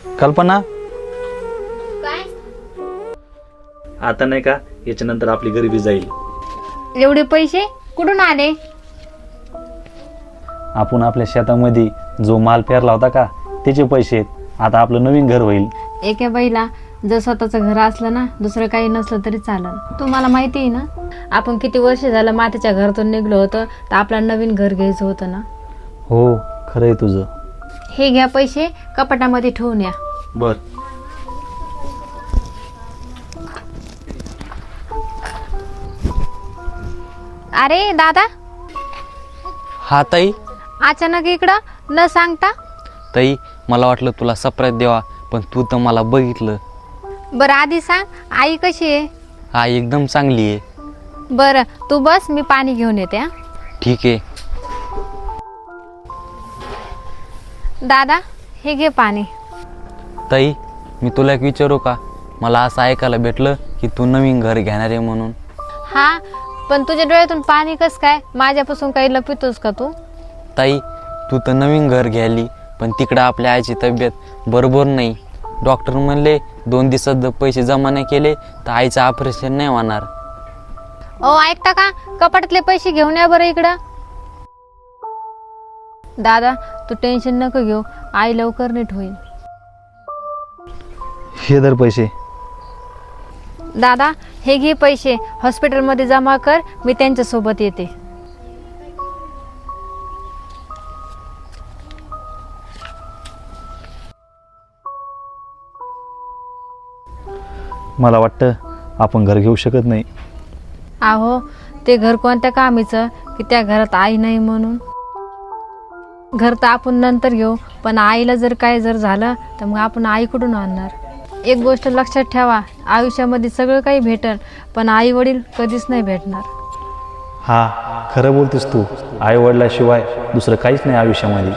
कल्पना, काय? आता नाही का याच्यानंतर आपली गरिबी जाईल. एवढे पैसे कुठून आले? आपण आपल्या शेतामध्ये जो माल पेरला होता का त्याचे पैसे आहेत. आता आपलं नवीन घर होईल. एका बाईला जर स्वतःचं घर असलं ना, दुसरं काही नसलं तरी चालेल. तुम्हाला माहिती आहे ना, आपण किती वर्ष झालं मातीच्या घरातून निघलो होतं, तर आपल्याला नवीन घर घ्यायचं होतं ना. हो, खरं आहे तुझं. हे घ्या पैसे, कपाटामध्ये ठेवून या. बर. अरे दादा, हा ताई. अचानक इकडं न सांगता? ताई, मला वाटलं तुला सरप्राईज द्यावा, पण तू तर मला बघितलं. बरं आधी सांग, आई कशी आहे? हा, एकदम चांगली आहे. बरं तू बस, मी पाणी घेऊन येते. हा ठीक आहे. दादा, हे घे पाणी. ताई, मी तुला एक विचारू का? मला असं ऐकायला भेटलं की तू नवीन घर घेणार आहे म्हणून. हा, पण तुझ्या डोळ्यातून पाणी कस काय? माझ्यापासून काही लपितोस का तू? ताई, तू तर नवीन घर घ्यायली, पण तिकडं आपल्या आईची तब्येत बरोबर नाही. डॉक्टर म्हणले 2 दिवसात जर पैसे जमा नाही केले तर आईचं ऑपरेशन नाही होणार. ओ ऐकता का? कपाटातले पैसे घेऊन या बरं इकडं. दादा, तू टेन्शन नको घेऊ, आई लवकर नीट होईल. हे दर पैसे. दादा, हे घे पैसे, हॉस्पिटलमध्ये जमा कर, मी त्यांच्या सोबत येते. मला वाटतं आपण घर घेऊ शकत नाही. आहो, ते घर कोणत्या कामीचं की त्या घरात आई नाही म्हणून? घर तर आपण नंतर घेऊ, पण आईला जर काय झालं तर मग आपण आई कुठून आणणार? एक गोष्ट लक्षात ठेवा, आयुष्यामध्ये सगळं काही भेटल, पण आई वडील कधीच नाही भेटणार. हा, खरं बोलतेस तू. आई वडिलाशिवाय दुसरं काहीच नाही आयुष्यामध्ये.